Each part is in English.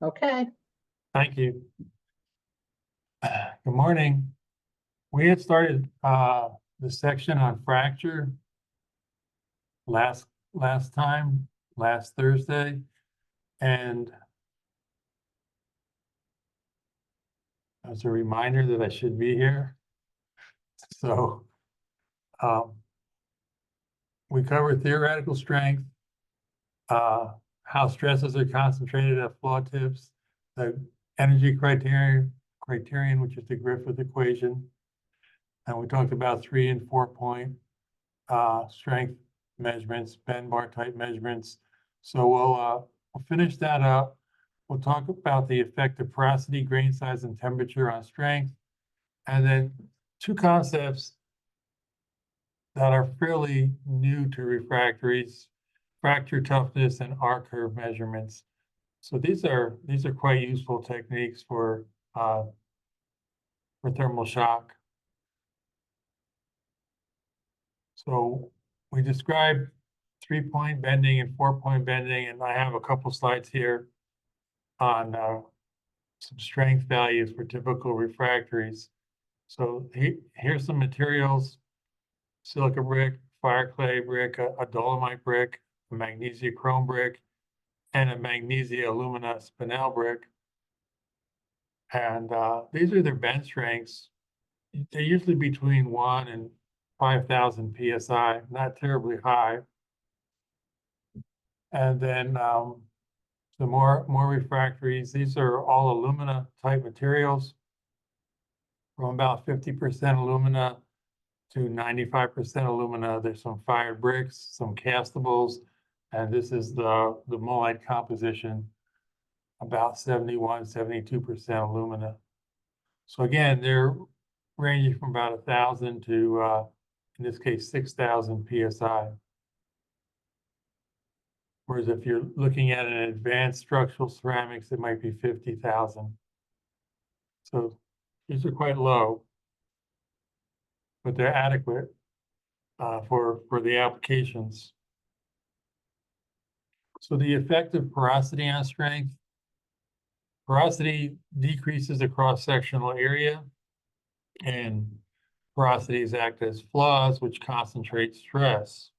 Okay. Thank you. Good morning. We had started the section on fracture last last Thursday, and as a reminder that I should be here. So um, we covered theoretical strength, how stresses are concentrated at flaw tips, the energy criterion, which is the Griffith equation, and we talked about 3 and 4 point strength measurements, bend bar type measurements. So we'll finish that up. We'll talk about the effect of porosity, grain size, and temperature on strength, and then two concepts that are fairly new to refractories: fracture toughness and R curve measurements. So these are quite useful techniques for thermal shock. So we described 3-point bending and 4-point bending, and I have a couple slides here on some strength values for typical refractories. So here's some materials: silica brick, fire clay brick, a dolomite brick, a magnesia chrome brick, and a magnesia alumina spinel brick. And these are their bend strengths. They're usually between 1 and 5,000 psi, not terribly high. And then some more refractories. These are all alumina type materials, from about 50% alumina to 95% alumina. There's some fired bricks, some castables, and this is the mullite composition, about 71, 72% alumina. So again, they're ranging from about 1,000 to, in this case, 6,000 psi. Whereas if you're looking at an advanced structural ceramics, it might be 50,000. So these are quite low, but they're adequate for the applications. So the effect of porosity on strength: porosity decreases the cross-sectional area, and porosities act as flaws which concentrate stress.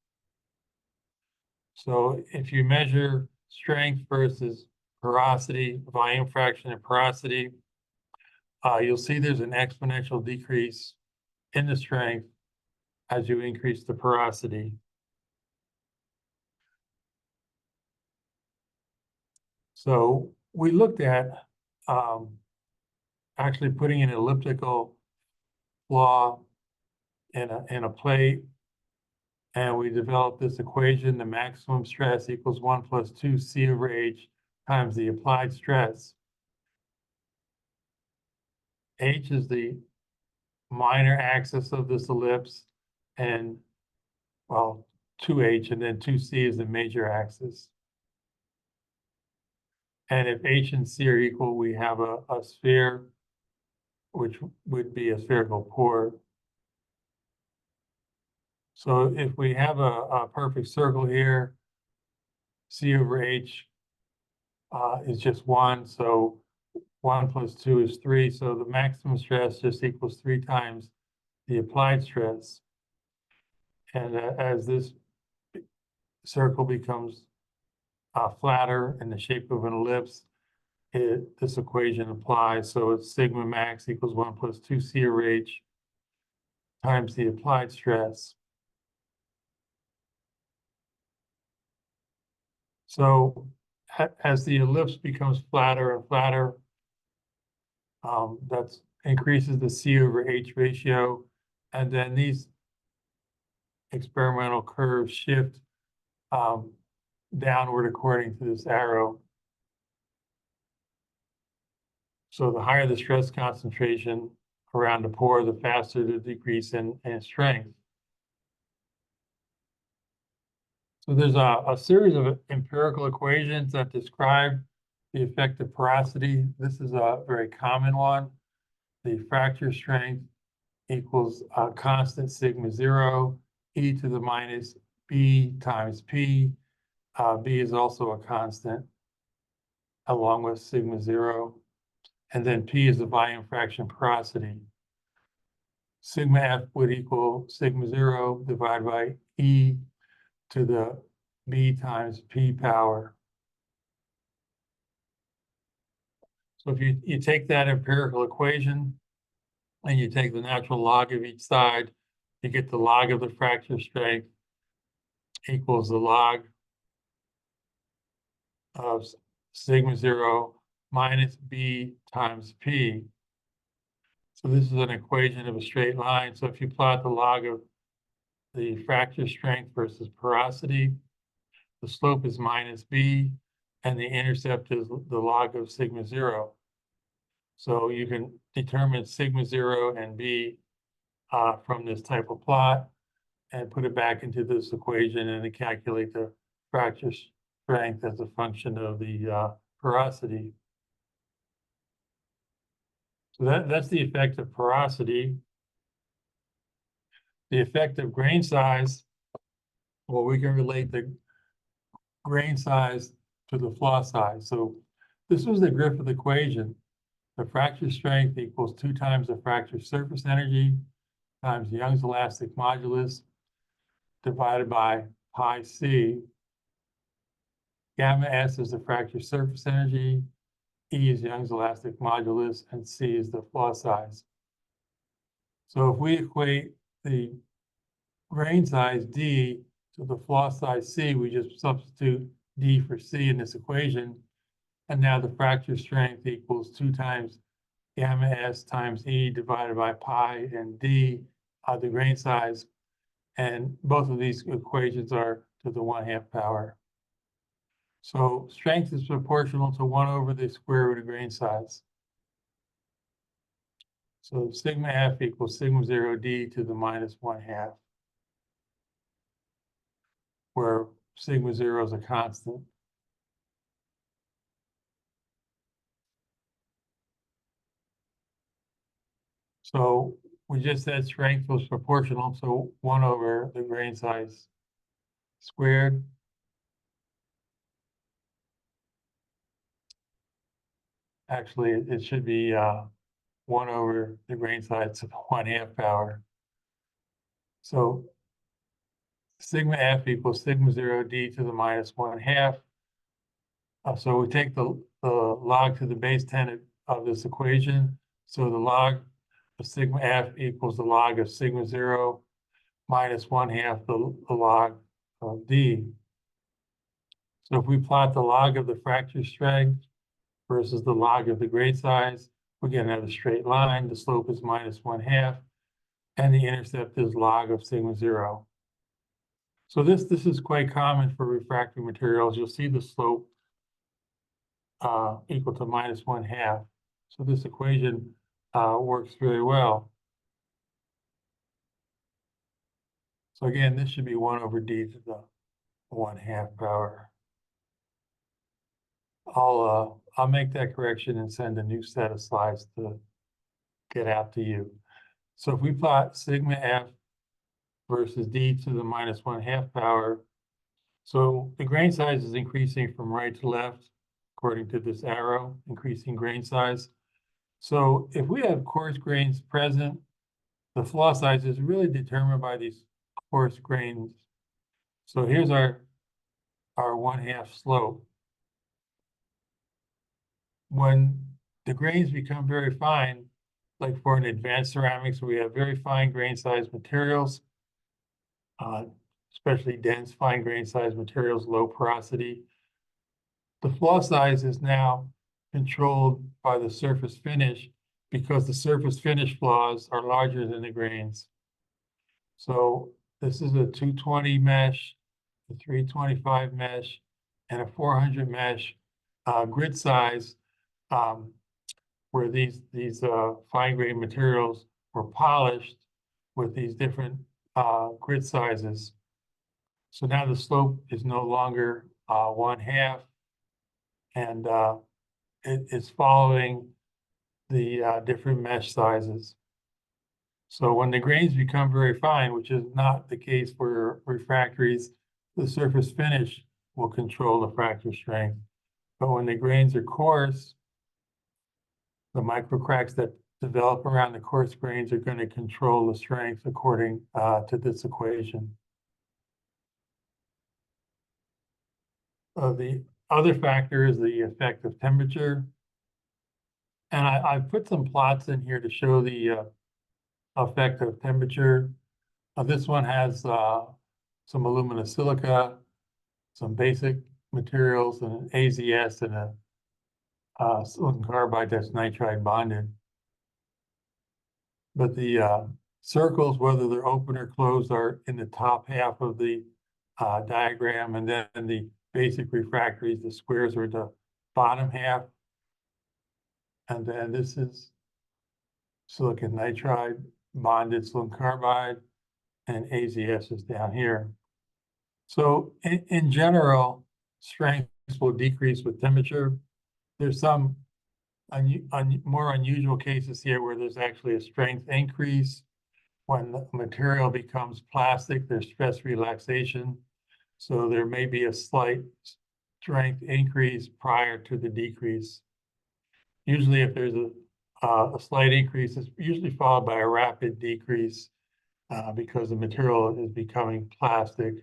So if you measure strength versus porosity, volume fraction and porosity, you'll see there's an exponential decrease in the strength as you increase the porosity. So we looked at actually putting an elliptical flaw in a plate, and we developed this equation: the maximum stress equals 1 plus 2 C over H times the applied stress. H is the minor axis of this ellipse, and, well, 2H, and then 2C is the major axis. And if H and C are equal, we have a sphere, which would be a spherical pore. So if we have a perfect circle here, C over H is just 1, so 1 plus 2 is 3, so the maximum stress just equals 3 times the applied stress. And as this circle becomes flatter in the shape of an ellipse, this equation applies. So it's sigma max equals 1 plus 2 C over H times the applied stress. So as the ellipse becomes flatter and flatter, that increases the C over H ratio, and then these experimental curves shift downward according to this arrow. So the higher the stress concentration around the pore, the faster the decrease in strength. So there's a series of empirical equations that describe the effect of porosity. This is a very common one. The fracture strength equals a constant sigma 0, e to the minus b times p. B is also a constant. along with sigma zero. And then P is the volume fraction porosity. Sigma F would equal sigma zero divided by E to the B times P power. So if you take that empirical equation and you take the natural log of each side, you get the log of the fracture strength equals the log of sigma zero minus B times P. So this is an equation of a straight line. So if you plot the log of the fracture strength versus porosity, the slope is minus B, and the intercept is the log of sigma zero. So you can determine sigma zero and B from this type of plot and put it back into this equation and then calculate the fracture strength as a function of the porosity. So that's the effect of porosity. The effect of grain size, well, we can relate the grain size to the flaw size. So this was the Griffith equation. The fracture strength equals 2 times the fracture surface energy times Young's elastic modulus divided by pi c. Gamma S is the fracture surface energy, E is Young's elastic modulus, and C is the flaw size. So if we equate the grain size D to the flaw size C, we just substitute D for C in this equation. And now the fracture strength equals 2 times gamma S times E divided by pi and D, the grain size. And both of these equations are to the 1/2 power. So strength is proportional to 1 over the square root of grain size. So sigma F equals sigma 0 D to the minus 1/2, where sigma 0 is a constant. So we just said strength was proportional to 1 over the grain size squared. Actually, it should be 1 over the grain size to the 1/2 power. So sigma F equals sigma 0 D to the minus 1/2. So we take the log to the base 10 of this equation. So the log of sigma F equals the log of sigma 0 minus 1/2 the log of D. So if we plot the log of the fracture strength versus the log of the grain size, we get another straight line. The slope is minus 1/2, and the intercept is log of sigma 0. So this is quite common for refractory materials. You'll see the slope equal to minus 1/2. So this equation works very well. So again, this should be 1 over D to the 1/2 power. I'll make that correction and send a new set of slides to get out to you. So if we plot sigma F versus D to the minus 1/2 power, so the grain size is increasing from right to left, according to this arrow, increasing grain size. So if we have coarse grains present, the flaw size is really determined by these coarse grains. So here's our 1/2 slope. When the grains become very fine, like for an advanced ceramics, we have very fine grain size materials, especially dense fine grain size materials, low porosity. The flaw size is now controlled by the surface finish because the surface finish flaws are larger than the grains. So this is a 220 mesh, a 325 mesh, and a 400 mesh grid size where these fine grain materials were polished with these different grid sizes. So now the slope is no longer 1/2, and it's following the different mesh sizes. So when the grains become very fine, which is not the case for refractories, the surface finish will control the fracture strength. But when the grains are coarse, the microcracks that develop around the coarse grains are going to control the strength according to this equation. The other factor is the effect of temperature. And I put some plots in here to show the effect of temperature. This one has some alumina silica, some basic materials, and an AZS and a silicon carbide that's nitride bonded. But the circles, whether they're open or closed, are in the top half of the diagram, and then the basic refractories, the squares are the bottom half. And then this is silicon nitride bonded silicon carbide, and AZS is down here. So in general, strengths will decrease with temperature. There's some more unusual cases here where there's actually a strength increase. When the material becomes plastic, there's stress relaxation. So there may be a slight strength increase prior to the decrease. Usually if there's a slight increase, it's usually followed by a rapid decrease because the material is becoming plastic.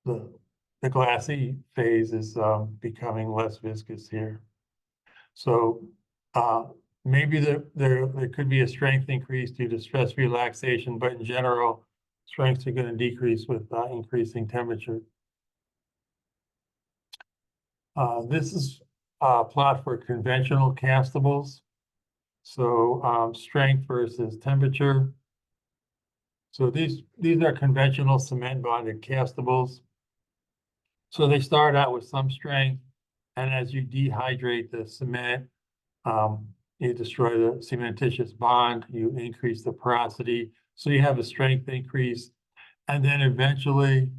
The glassy phase is becoming less viscous here. So maybe there could be a strength increase due to stress relaxation, but in general, strengths are going to decrease with increasing temperature. This is a plot for conventional castables. So strength versus temperature. So these are conventional cement bonded castables. So they start out with some strength, and as you dehydrate the cement, you destroy the cementitious bond, you increase the porosity, so you have a strength increase, and then eventually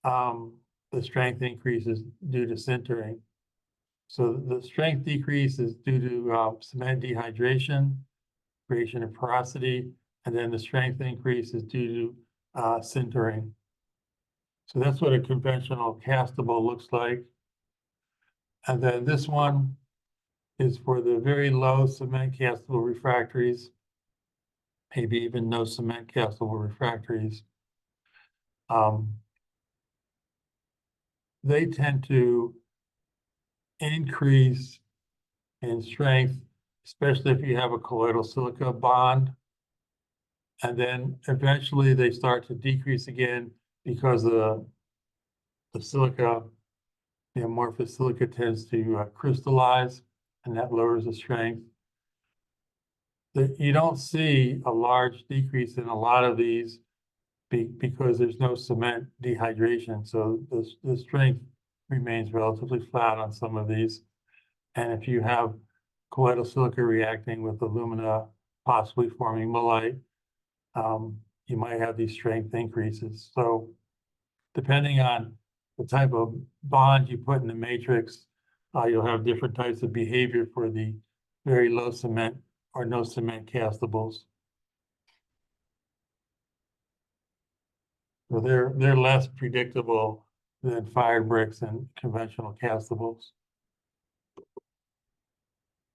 the strength increases due to sintering. So the strength decrease is due to cement dehydration, creation of porosity, and then the strength increase is due to sintering. So that's what a conventional castable looks like. And then this one is for the very low cement castable refractories, maybe even no cement castable refractories. They tend to increase in strength, especially if you have a colloidal silica bond. And then eventually they start to decrease again because the silica, the amorphous silica tends to crystallize, and that lowers the strength. You don't see a large decrease in a lot of these because there's no cement dehydration. So the strength remains relatively flat on some of these. And if you have colloidal silica reacting with alumina, possibly forming mullite, you might have these strength increases. So depending on the type of bond you put in the matrix, you'll have different types of behavior for the very low cement or no cement castables. So they're less predictable than fired bricks and conventional castables.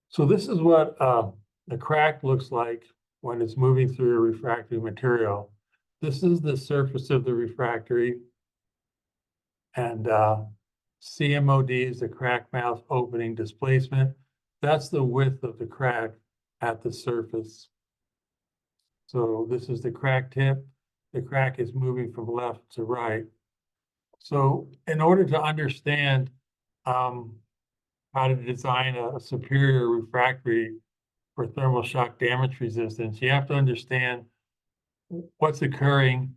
So this is what the crack looks like when it's moving through a refractory material. This is the surface of the refractory, and CMOD is the crack mouth opening displacement. That's the width of the crack at the surface. So this is the crack tip. The crack is moving from left to right. So in order to understand how to design a superior refractory for thermal shock damage resistance, you have to understand what's occurring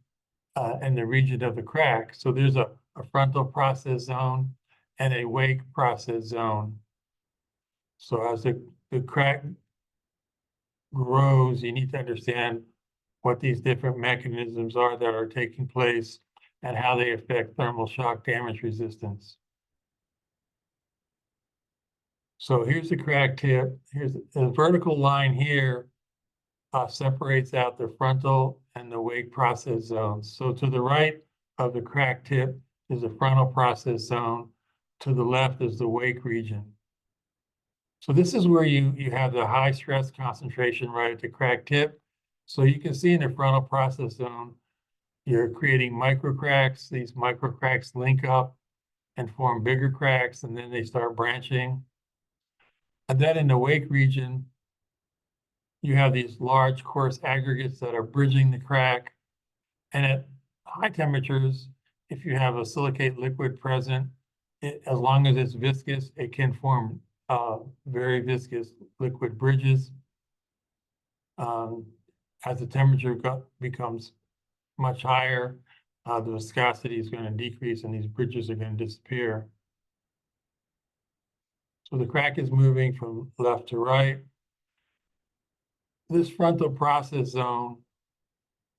in the region of the crack. So there's a frontal process zone and a wake process zone. So as the crack grows, you need to understand what these different mechanisms are that are taking place and how they affect thermal shock damage resistance. So here's the crack tip. Here's the vertical line here separates out the frontal and the wake process zones. So to the right of the crack tip is a frontal process zone. to the left is the wake region. So this is where you have the high stress concentration right at the crack tip. So you can see in the frontal process zone, you're creating microcracks. These microcracks link up and form bigger cracks, and then they start branching. And then in the wake region, you have these large coarse aggregates that are bridging the crack. And at high temperatures, if you have a silicate liquid present, as long as it's viscous, it can form very viscous liquid bridges. As the temperature becomes much higher, the viscosity is going to decrease and these bridges are going to disappear. So the crack is moving from left to right. This frontal process zone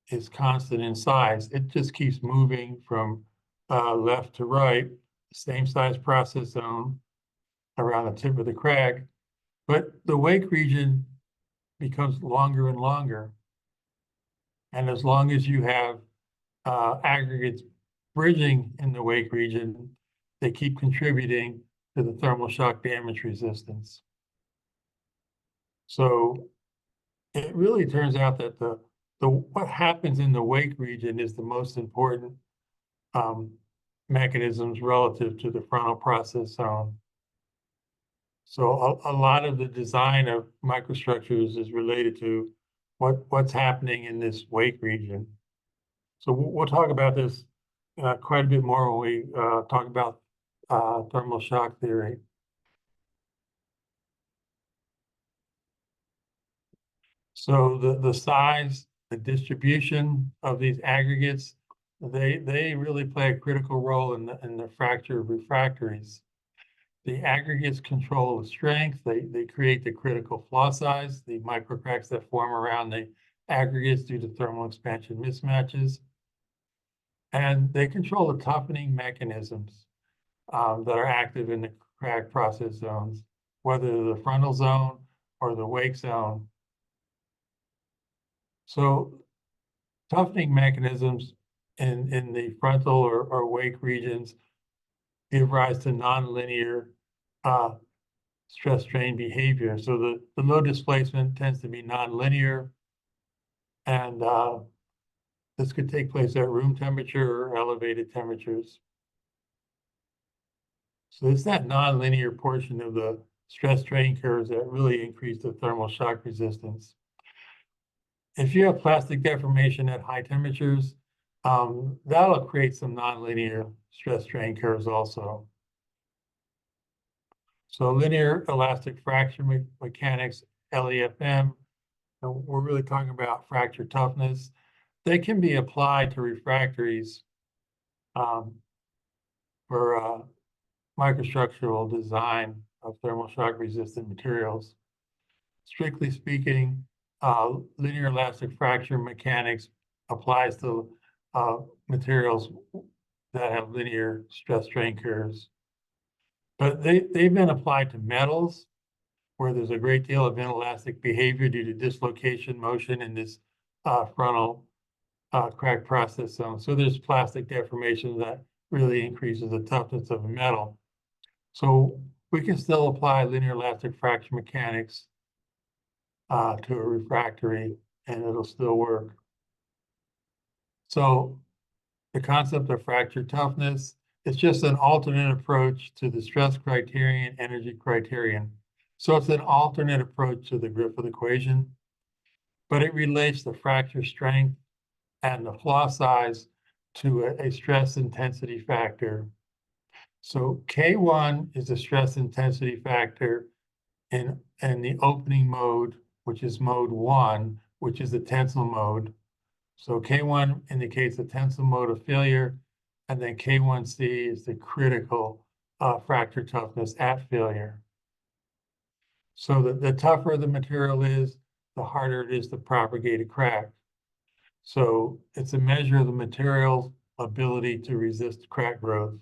is constant in size. It just keeps moving from left to right, same size process zone around the tip of the crack. But the wake region becomes longer and longer. And as long as you have aggregates bridging in the wake region, they keep contributing to the thermal shock damage resistance. So it really turns out that what happens in the wake region is the most important mechanisms relative to the frontal process zone. So a lot of the design of microstructures is related to what's happening in this wake region. So we'll talk about this quite a bit more when we talk about thermal shock theory. So the size, the distribution of these aggregates, they really play a critical role in the fracture of refractories. The aggregates control the strength. They create the critical flaw size, the microcracks that form around the aggregates due to thermal expansion mismatches. And they control the toughening mechanisms that are active in the crack process zones, whether the frontal zone or the wake zone. So toughening mechanisms in the frontal or wake regions give rise to nonlinear stress strain behavior. So the load displacement tends to be nonlinear, and this could take place at room temperature or elevated temperatures. So it's that nonlinear portion of the stress strain curves that really increase the thermal shock resistance. If you have plastic deformation at high temperatures, that'll create some nonlinear stress strain curves also. So linear elastic fracture mechanics, LEFM, and we're really talking about fracture toughness. They can be applied to refractories for microstructural design of thermal shock resistant materials. Strictly speaking, linear elastic fracture mechanics applies to materials that have linear stress strain curves. But they've been applied to metals where there's a great deal of inelastic behavior due to dislocation motion in this frontal crack process zone. So there's plastic deformation that really increases the toughness of a metal. So we can still apply linear elastic fracture mechanics to a refractory and it'll still work. So the concept of fracture toughness is just an alternate approach to the stress criterion, energy criterion. So it's an alternate approach to the Griffith equation, but it relates the fracture strength and the flaw size to a stress intensity factor. So K1 is the stress intensity factor in the opening mode, which is mode 1, which is the tensile mode. So K1 indicates the tensile mode of failure, and then K1C is the critical fracture toughness at failure. So the tougher the material is, the harder it is to propagate a crack. So it's a measure of the material's ability to resist crack growth.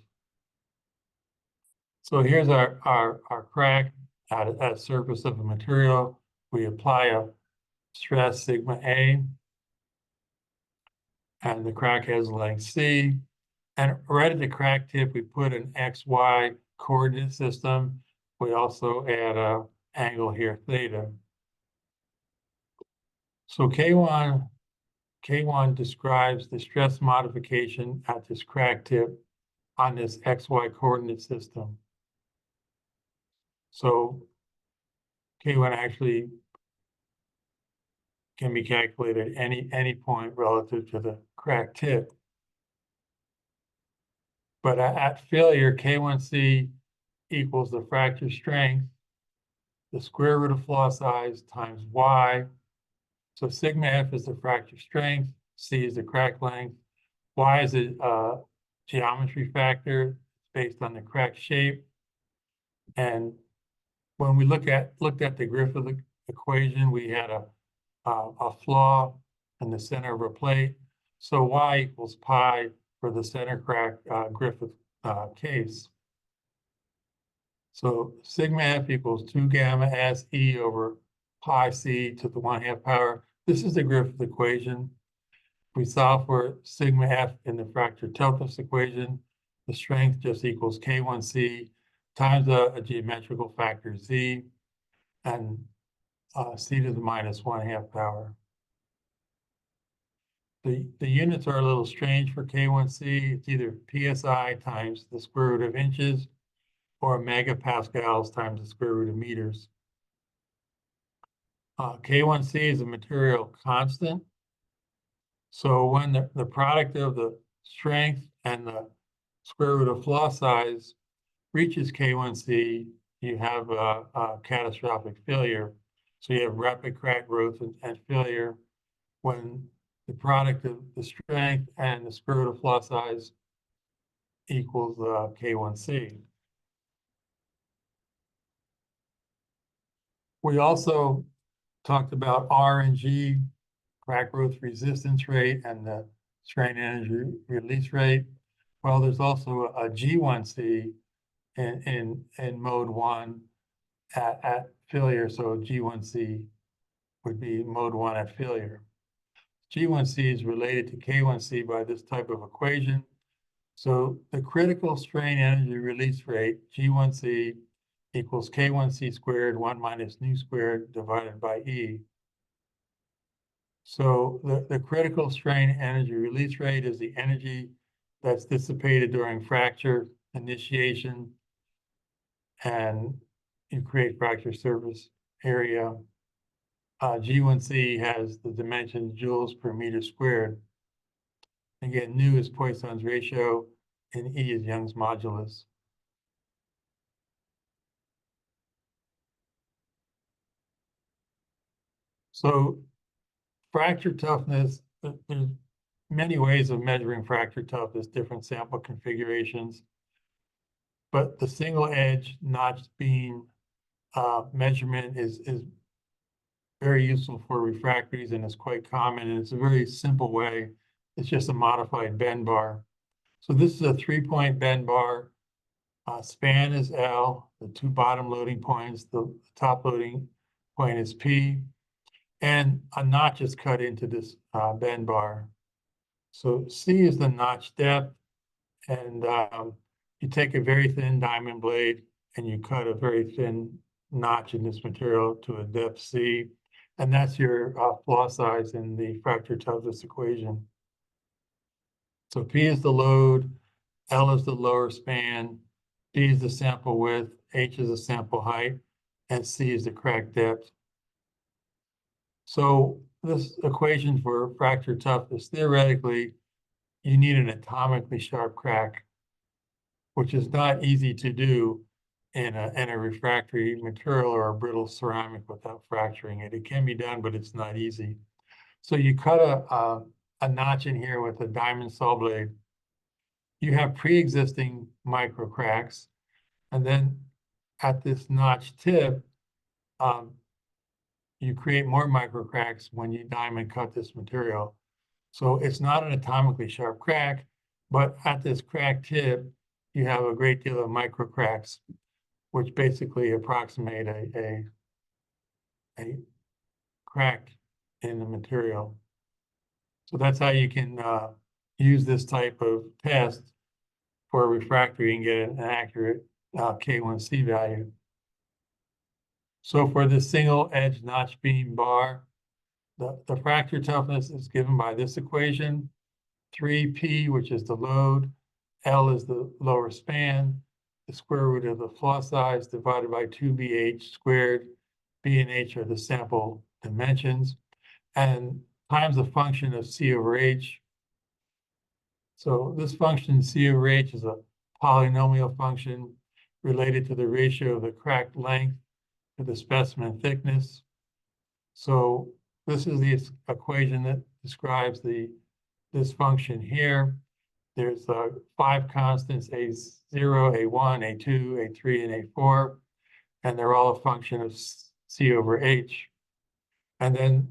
So here's our crack at a surface of a material. We apply a stress sigma A, and the crack has length C. And right at the crack tip, we put an XY coordinate system. We also add a angle here, theta. So K1 describes the stress modification at this crack tip on this XY coordinate system. So K1 actually can be calculated at any point relative to the crack tip. But at failure, K1C equals the fracture strength, the square root of flaw size times Y. So sigma F is the fracture strength, C is the crack length, Y is a geometry factor based on the crack shape. And when we looked at the Griffith equation, we had a flaw in the center of a plate. So Y equals pi for the center crack Griffith case. So sigma F equals 2 gamma S E over pi C to the 1/2 power. This is the Griffith equation. We solve for sigma F in the fracture toughness equation. The strength just equals K1C times a geometrical factor Z and C to the minus 1/2 power. The units are a little strange for K1C. It's either PSI times the square root of inches or megapascals times the square root of meters. K1C is a material constant. So when the product of the strength and the square root of flaw size reaches K1C, you have a catastrophic failure. So you have rapid crack growth and failure when the product of the strength and the square root of flaw size equals K1C. We also talked about R and G, crack growth resistance rate, and the strain energy release rate. Well, there's also a G1C in mode 1 at failure. So G1C would be mode 1 at failure. G1C is related to K1C by this type of equation. So the critical strain energy release rate, G1C, equals K1C squared, 1 minus nu squared divided by E. So the critical strain energy release rate is the energy that's dissipated during fracture initiation, and you create fracture surface area. G1C has the dimension joules per meter squared. Again, nu is Poisson's ratio, and E is Young's modulus. So fracture toughness, there's many ways of measuring fracture toughness, different sample configurations. But the single edge notched beam measurement is very useful for refractories, and it's quite common, and it's a very simple way. It's just a modified bend bar. So this is a 3-point bend bar. Span is L, the 2 bottom loading points, the top loading point is P, and a notch is cut into this bend bar. So C is the notch depth, and you take a very thin diamond blade and you cut a very thin notch in this material to a depth C, and that's your flaw size in the fracture toughness equation. So P is the load, L is the lower span, D is the sample width, H is the sample height, and C is the crack depth. So this equation for fracture toughness, theoretically, you need an atomically sharp crack, which is not easy to do in a refractory material or a brittle ceramic without fracturing it. It can be done, but it's not easy. So you cut a notch in here with a diamond saw blade. You have pre-existing micro cracks, and then at this notch tip, you create more micro cracks when you diamond cut this material. So it's not an atomically sharp crack, but at this crack tip, you have a great deal of micro cracks, which basically approximate a crack in the material. So that's how you can use this type of test for a refractory and get an accurate K1C value. So for the single edge notch beam bar, the fracture toughness is given by this equation: 3P, which is the load, L is the lower span, the square root of the flaw size divided by 2BH squared. B and H are the sample dimensions, and times the function of C over H. So this function C over H is a polynomial function related to the ratio of the crack length to the specimen thickness. So this is the equation that describes this function here. There's 5 constants, A0, A1, A2, A3, and A4, and they're all a function of C over H. And then,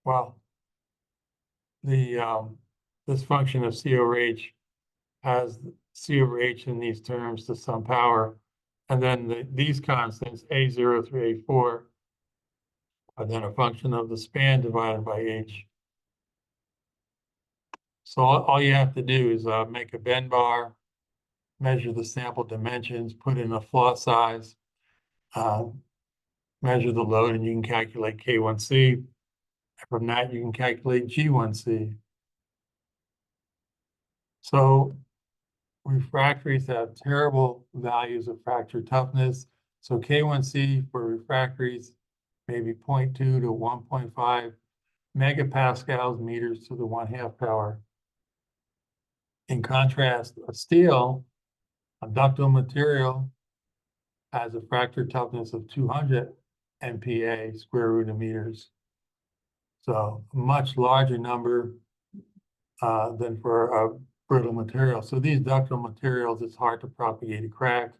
well, this function of C over H has C over H in these terms to some power. And then these constants, A0 through A4, are then a function of the span divided by H. So all you have to do is make a bend bar, measure the sample dimensions, put in a flaw size, measure the load, and you can calculate K1C. And from that, you can calculate G1C. So refractories have terrible values of fracture toughness. So K1C for refractories may be 0.2 to 1.5 megapascals meters to the 1/2 power. In contrast, a steel, a ductile material, has a fracture toughness of 200 MPa square root of meters. So a much larger number than for a brittle material. So these ductile materials, it's hard to propagate a crack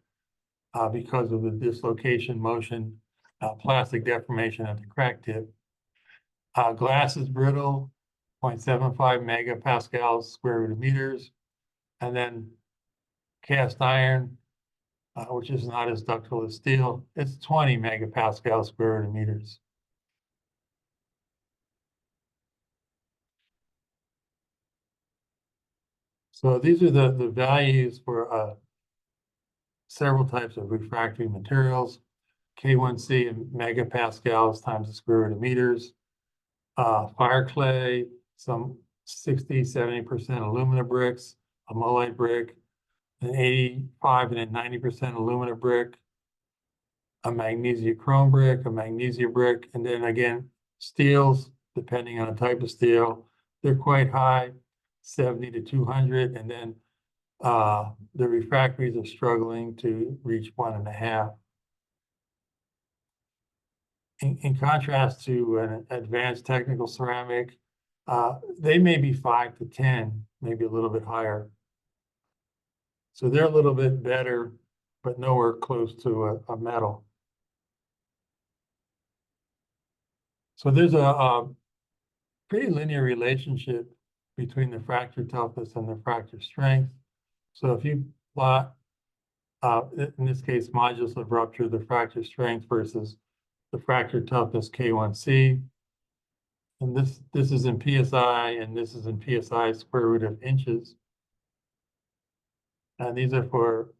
because of the dislocation motion, plastic deformation at the crack tip. Glass is brittle, 0.75 megapascals square root of meters. And then cast iron, which is not as ductile as steel, it's 20 megapascals square root of meters. So these are the values for several types of refractory materials. K1C in megapascals times the square root of meters. Fire clay, some 60, 70% alumina bricks, a mullite brick, an 85 and a 90% alumina brick, a magnesia chrome brick, a magnesia brick, and then again, steels, depending on the type of steel, they're quite high, 70 to 200, and then the refractories are struggling to reach 1.5. In contrast to an advanced technical ceramic, they may be 5 to 10, maybe a little bit higher. So they're a little bit better, but nowhere close to a metal. So there's a pretty linear relationship between the fracture toughness and the fracture strength. So if you plot, in this case, modulus of rupture, the fracture strength versus the fracture toughness K1C, and this is in PSI, and this is in PSI square root of inches. And these are for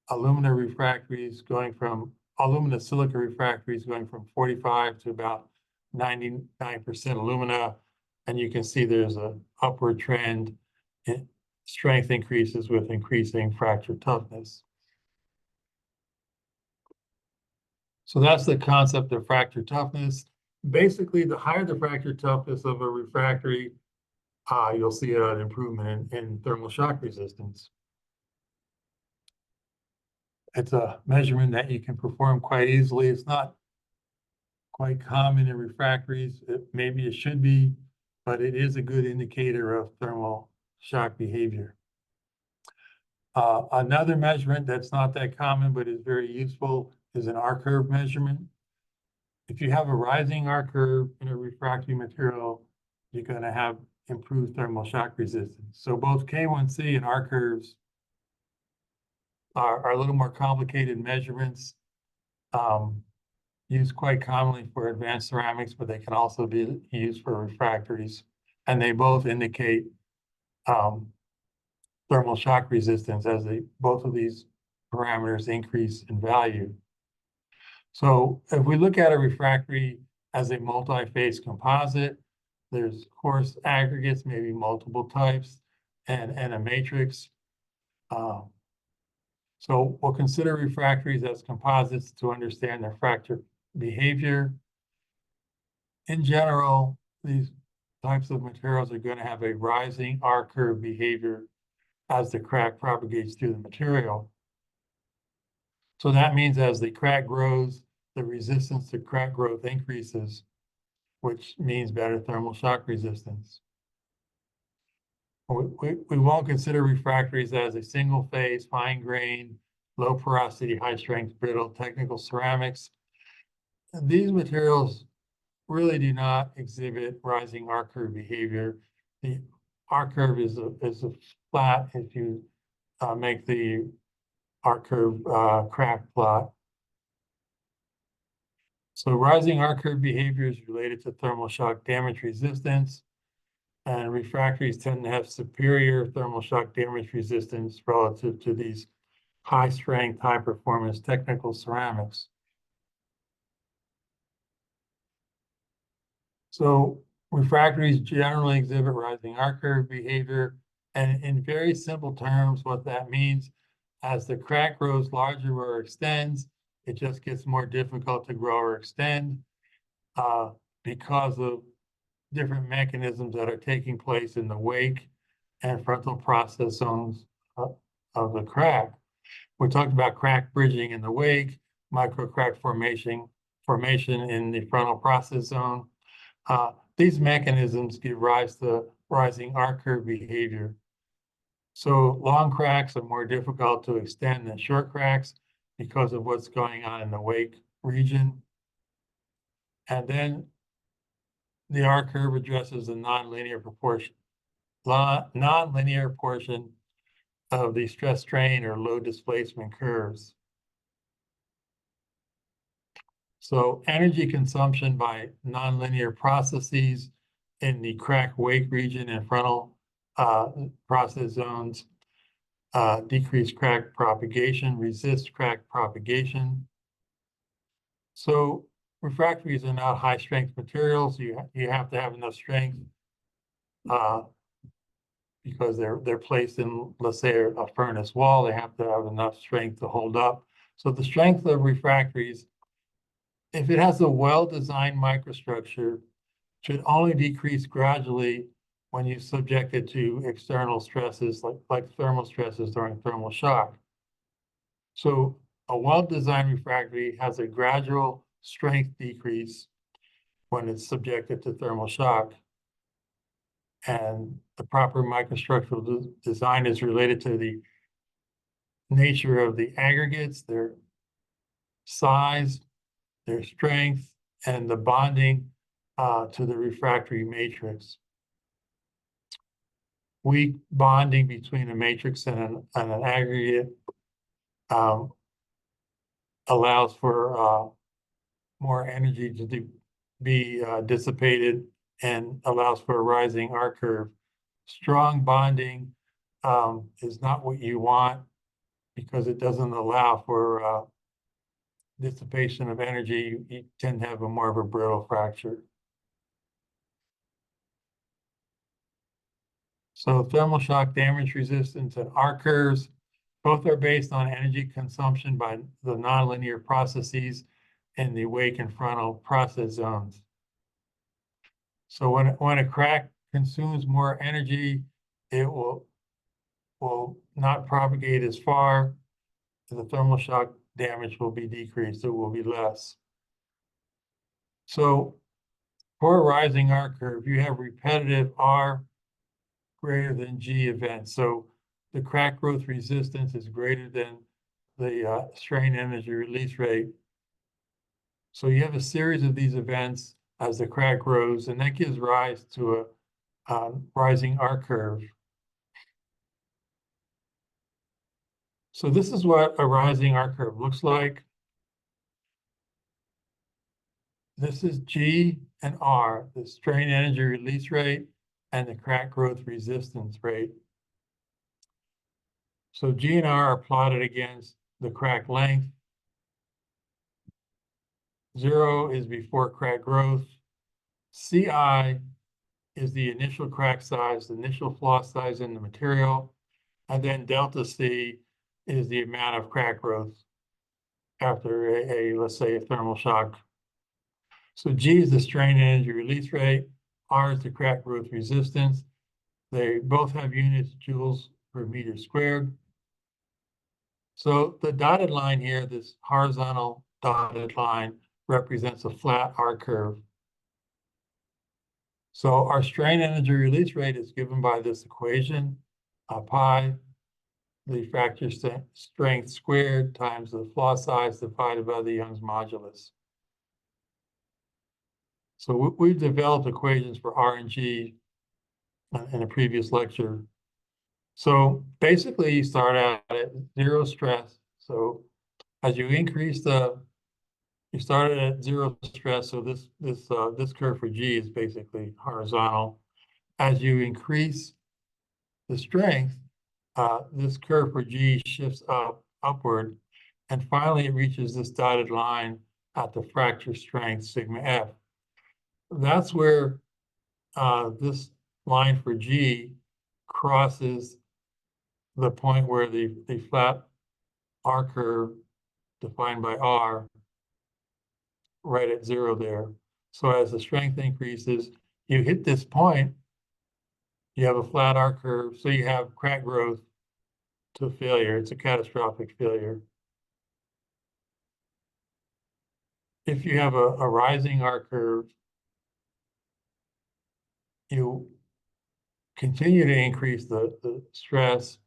alumina refractories going from alumina silica refractories going from 45 to about 99% alumina. And you can see there's an upward trend in strength increases with increasing fracture toughness. So that's the concept of fracture toughness. Basically, the higher the fracture toughness of a refractory, you'll see an improvement in thermal shock resistance. It's a measurement that you can perform quite easily. It's not quite common in refractories. Maybe it should be, but it is a good indicator of thermal shock behavior. Another measurement that's not that common but is very useful is an R curve measurement. If you have a rising R curve in a refractory material, you're going to have improved thermal shock resistance. So both K1C and R curves are a little more complicated measurements, used quite commonly for advanced ceramics, but they can also be used for refractories. And they both indicate thermal shock resistance, as both of these parameters increase in value. So if we look at a refractory as a multi-phase composite, there's coarse aggregates, maybe multiple types, and a matrix. So we'll consider refractories as composites to understand their fracture behavior. In general, these types of materials are going to have a rising R-curve behavior as the crack propagates through the material. So that means as the crack grows, the resistance to crack growth increases, which means better thermal shock resistance. We won't consider refractories as a single phase, fine grain, low porosity, high strength, brittle, technical ceramics. These materials really do not exhibit rising R-curve behavior. The R-curve is a flat if you make the R-curve crack plot. So rising R-curve behavior is related to thermal shock damage resistance, and refractories tend to have superior thermal shock damage resistance relative to these high strength, high performance technical ceramics. So refractories generally exhibit rising R-curve behavior, and in very simple terms, what that means, as the crack grows larger or extends, it just gets more difficult to grow or extend because of different mechanisms that are taking place in the wake and frontal process zones of the crack. We talked about crack bridging in the wake, micro crack formation in the frontal process zone. These mechanisms give rise to rising R-curve behavior. So long cracks are more difficult to extend than short cracks because of what's going on in the wake region. And then the R-curve addresses the nonlinear portion of the stress strain or load displacement curves. So energy consumption by nonlinear processes in the crack wake region and frontal process zones decrease crack propagation, resist crack propagation. So refractories are not high strength materials. You have to have enough strength because they're placed in, let's say, a furnace wall. They have to have enough strength to hold up. So the strength of refractories, if it has a well-designed microstructure, should only decrease gradually when you subject it to external stresses like thermal stresses during thermal shock. So a well-designed refractory has a gradual strength decrease when it's subjected to thermal shock. And the proper microstructural design is related to the nature of the aggregates, their size, their strength, and the bonding to the refractory matrix. Weak bonding between a matrix and an aggregate allows for more energy to be dissipated and allows for a rising R-curve. Strong bonding is not what you want because it doesn't allow for dissipation of energy. You tend to have more of a brittle fracture. So thermal shock damage resistance and R-curves, both are based on energy consumption by the nonlinear processes in the wake and frontal process zones. So when a crack consumes more energy, it will not propagate as far. The thermal shock damage will be decreased. It will be less. So for a rising R-curve, you have repetitive R greater than G events. So the crack growth resistance is greater than the strain energy release rate. So you have a series of these events as the crack grows, and that gives rise to a rising R-curve. So this is what a rising R-curve looks like. This is G and R, the strain energy release rate and the crack growth resistance rate. So G and R are plotted against the crack length. 0 is before crack growth. CI is the initial crack size, the initial flaw size in the material. And then delta C is the amount of crack growth after let's say, a thermal shock. So G is the strain energy release rate. R is the crack growth resistance. They both have units, joules per meter squared. So the dotted line here, this horizontal dotted line, represents a flat R curve. So our strain energy release rate is given by this equation, pi, the fracture strength squared times the flaw size divided by the Young's modulus. So we've developed equations for R and G in a previous lecture. So basically, you start out at 0 stress. So as you increase you started at 0 stress. So this curve for G is basically horizontal. As you increase the strength, this curve for G shifts upward, and finally it reaches this dotted line at the fracture strength sigma F. That's where this line for G crosses the point where the flat R curve defined by R right at 0 there. So as the strength increases, you hit this point, you have a flat R curve, so you have crack growth to failure. It's a catastrophic failure. If you have a rising R curve, you continue to increase the stress.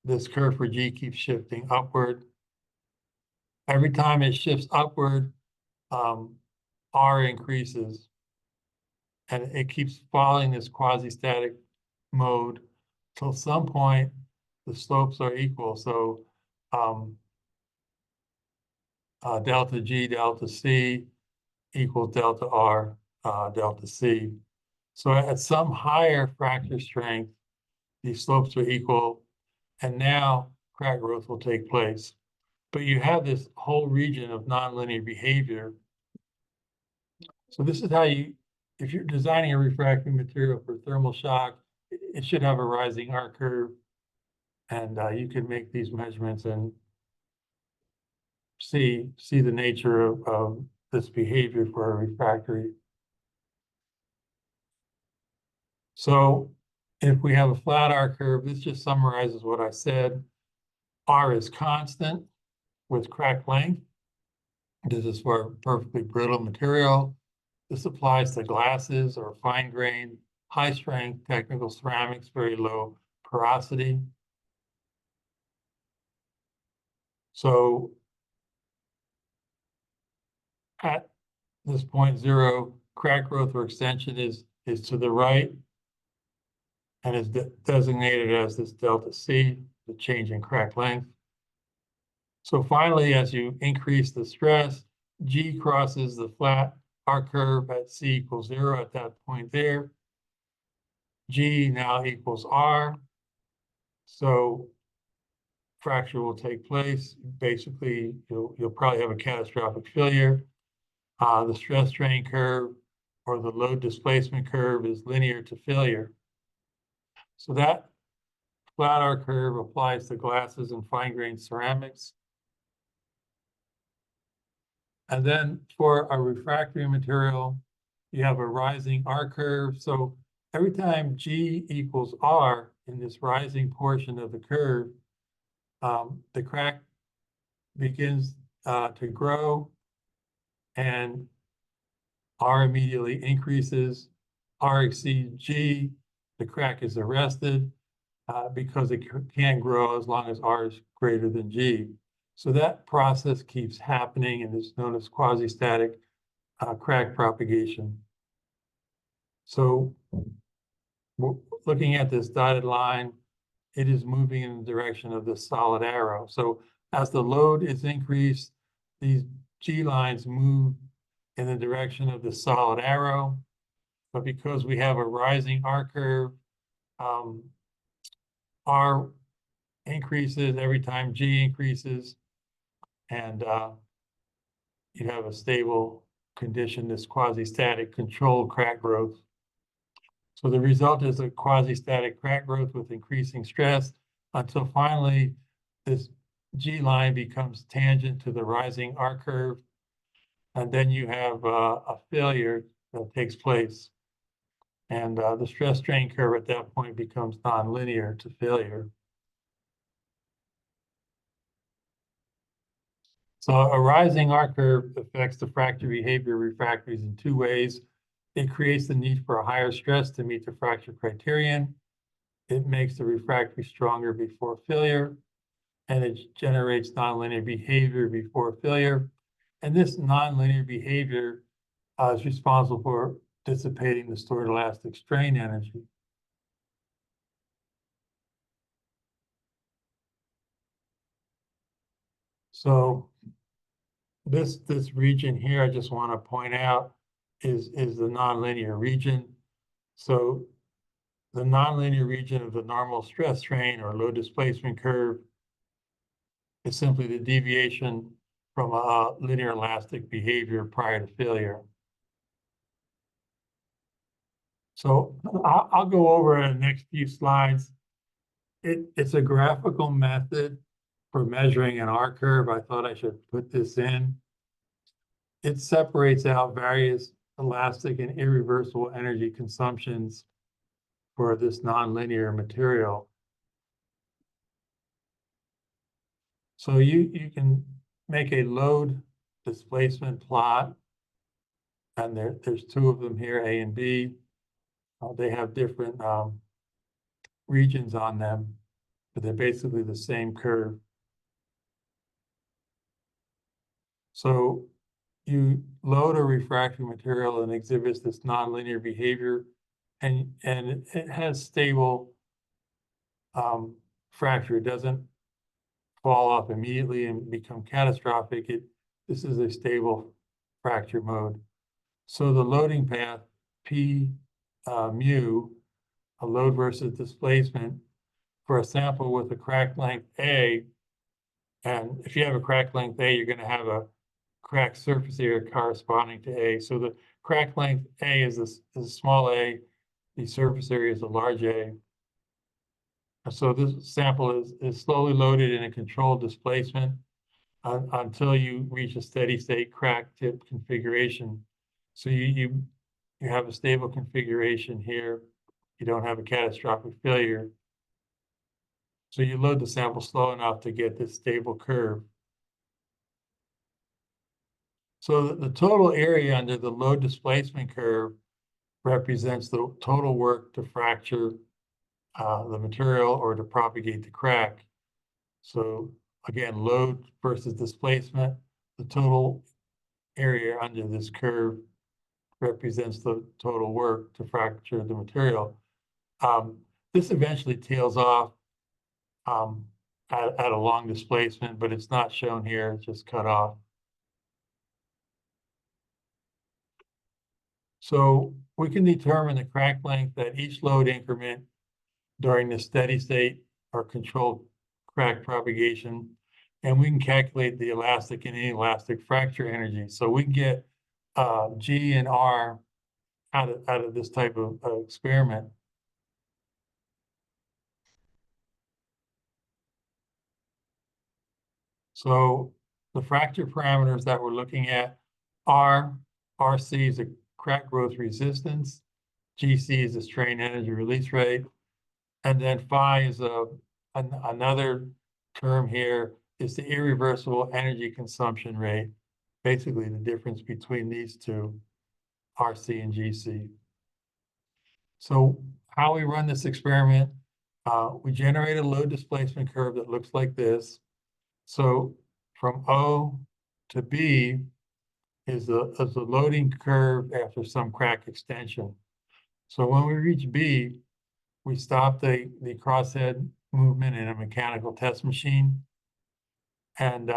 This curve for G keeps shifting upward. Every time it shifts upward, R increases, and it keeps following this quasi-static mode till some point the slopes are equal. So delta G, delta C equals delta R, delta C. So at some higher fracture strength, these slopes are equal, and now crack growth will take place. But you have this whole region of nonlinear behavior. So this is how if you're designing a refractory material for thermal shock, it should have a rising R curve, and you can make these measurements and see the nature of this behavior for a refractory. So if we have a flat R curve, this just summarizes what I said. R is constant with crack length. This is for a perfectly brittle material. This applies to glasses or fine grain, high strength technical ceramics, very low porosity. So at this point 0, crack growth or extension is to the right and is designated as this delta C, the change in crack length. So finally, as you increase the stress, G crosses the flat R curve at C equals 0 at that point there. G now equals R. So fracture will take place. Basically, you'll probably have a catastrophic failure. The stress strain curve or the load displacement curve is linear to failure. So that flat R curve applies to glasses and fine grained ceramics. And then for a refractory material, you have a rising R curve. So every time G equals R in this rising portion of the curve, the crack begins to grow, and R immediately increases. R exceeds G, the crack is arrested because it can't grow as long as R is greater than G. So that process keeps happening and is known as quasi-static crack propagation. So looking at this dotted line, it is moving in the direction of this solid arrow. So as the load is increased, these G lines move in the direction of the solid arrow. But because we have a rising R curve, R increases every time G increases. and you have a stable condition, this quasi-static controlled crack growth. So the result is a quasi-static crack growth with increasing stress until finally this G line becomes tangent to the rising R curve. And then you have a failure that takes place. And the stress strain curve at that point becomes nonlinear to failure. So a rising R curve affects the fracture behavior of refractories in two ways. It creates the need for a higher stress to meet the fracture criterion. It makes the refractory stronger before failure, and it generates nonlinear behavior before failure. And this nonlinear behavior is responsible for dissipating the stored elastic strain energy. So this region here, I just want to point out, is the nonlinear region. So the nonlinear region of the normal stress strain or low displacement curve is simply the deviation from a linear elastic behavior prior to failure. So I'll go over in the next few slides. It's a graphical method for measuring an R curve. I thought I should put this in. It separates out various elastic and irreversible energy consumptions for this nonlinear material. So you can make a load displacement plot, and there's two of them here, A and B. They have different regions on them, but they're basically the same curve. So you load a refractory material and exhibits this nonlinear behavior, and it has stable fracture. It doesn't fall off immediately and become catastrophic. This is a stable fracture mode. So the loading path, P mu, a load versus displacement, for a sample with a crack length A, and if you have a crack length A, you're going to have a crack surface area corresponding to A. So the crack length A is a small a, the surface area is a large A. So this sample is slowly loaded in a controlled displacement until you reach a steady state crack tip configuration. So you have a stable configuration here. You don't have a catastrophic failure. So you load the sample slow enough to get this stable curve. So the total area under the load displacement curve represents the total work to fracture the material or to propagate the crack. So again, load versus displacement, the total area under this curve represents the total work to fracture the material. This eventually tails off at a long displacement, but it's not shown here, it's just cut off. So we can determine the crack length at each load increment during the steady state or controlled crack propagation, and we can calculate the elastic and inelastic fracture energy. So we can get G and R out of this type of experiment. So the fracture parameters that we're looking at are RC is a crack growth resistance, GC is the strain energy release rate, and then phi is another term here is the irreversible energy consumption rate, basically the difference between these two, RC and GC. So how we run this experiment, we generate a load displacement curve that looks like this. So from O to B is the loading curve after some crack extension. So when we reach B, we stop the crosshead movement in a mechanical test machine, and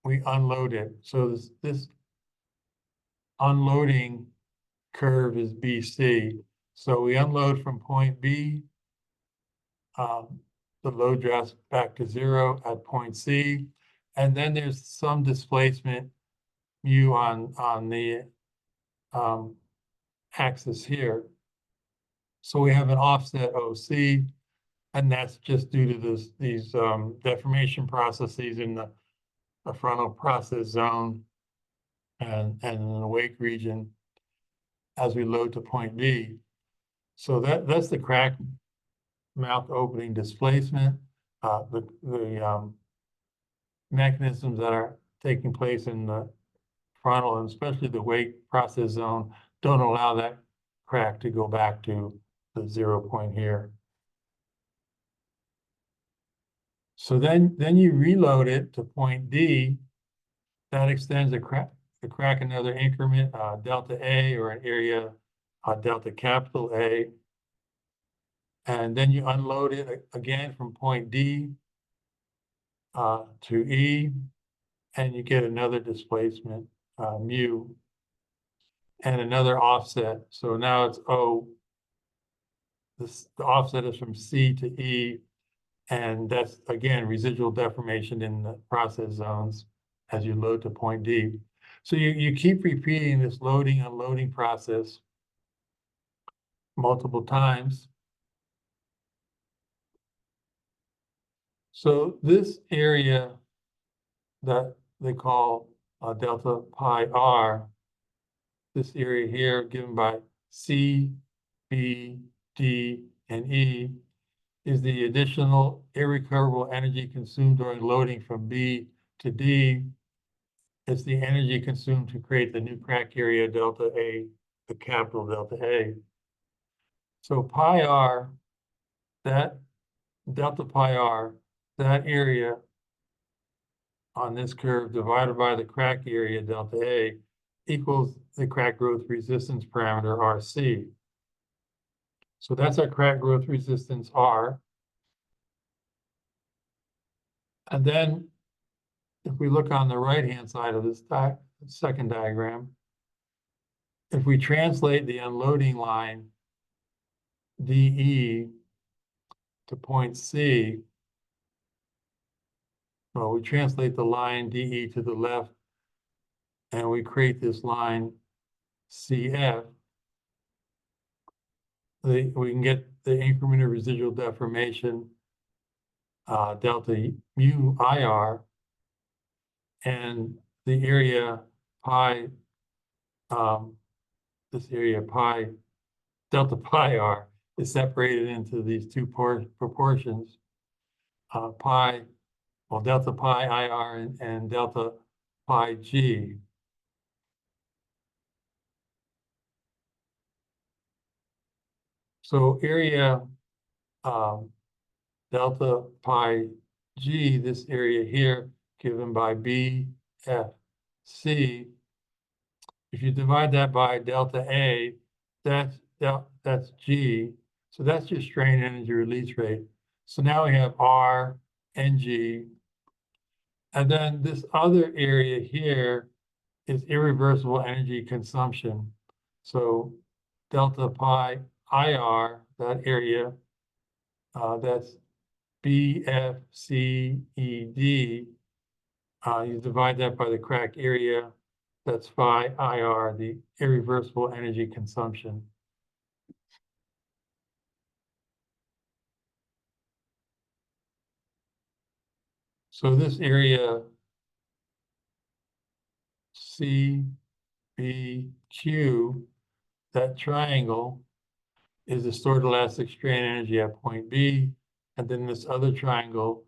we unload it. So this unloading curve is BC. So we unload from point B, the load drops back to zero at point C, And then there's some displacement mu on the axis here. So we have an offset OC, and that's just due to these deformation processes in the frontal process zone and in the wake region as we load to point B. So that's the crack mouth opening displacement, the mechanisms that are taking place in the frontal and especially the wake process zone don't allow that crack to go back to the 0 point here. So then you reload it to point D. That extends the crack another increment, delta A, or an area delta capital A. And then you unload it again from point D to E, and you get another displacement, mu, and another offset. So now it's O. The offset is from C to E, and that's, again, residual deformation in the process zones as you load to point D. So you keep repeating this loading, unloading process multiple times. So this area that they call delta pi r, this area here given by C, B, D, and E, is the additional irrecoverable energy consumed during loading from B to D. It's the energy consumed to create the new crack area delta A, the capital delta A. So pi r, that delta pi r, that area on this curve divided by the crack area delta A equals the crack growth resistance parameter RC. So that's our crack growth resistance R. And then if we look on the right-hand side of this second diagram, if we translate the unloading line DE to point C, well, we translate the line DE to the left, and we create this line CF. We can get the increment of residual deformation, delta mu IR, and the area pi, this area pi, delta pi r, is separated into these two proportions, pi, well, delta pi IR and delta pi G. So area delta pi G, this area here, given by B, F, C, if you divide that by delta A, that's G. So that's your strain energy release rate. So now we have R and G. And then this other area here is irreversible energy consumption. So delta pi IR, that area, that's BFCED. You divide that by the crack area, that's phi IR, the irreversible energy consumption. So this area CBQ, that triangle, is the stored elastic strain energy at point B, and then this other triangle,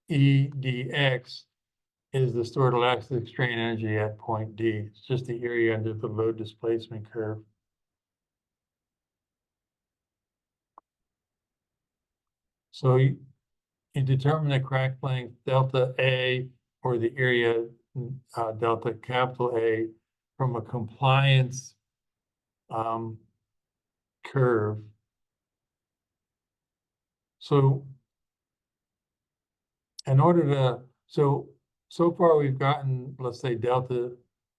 EDX, is the stored elastic strain energy at point D. It's just the area under the load displacement curve. So you determine the crack length delta A, or the area delta capital A, from a compliance curve. So in order to, so far we've gotten, let's say delta,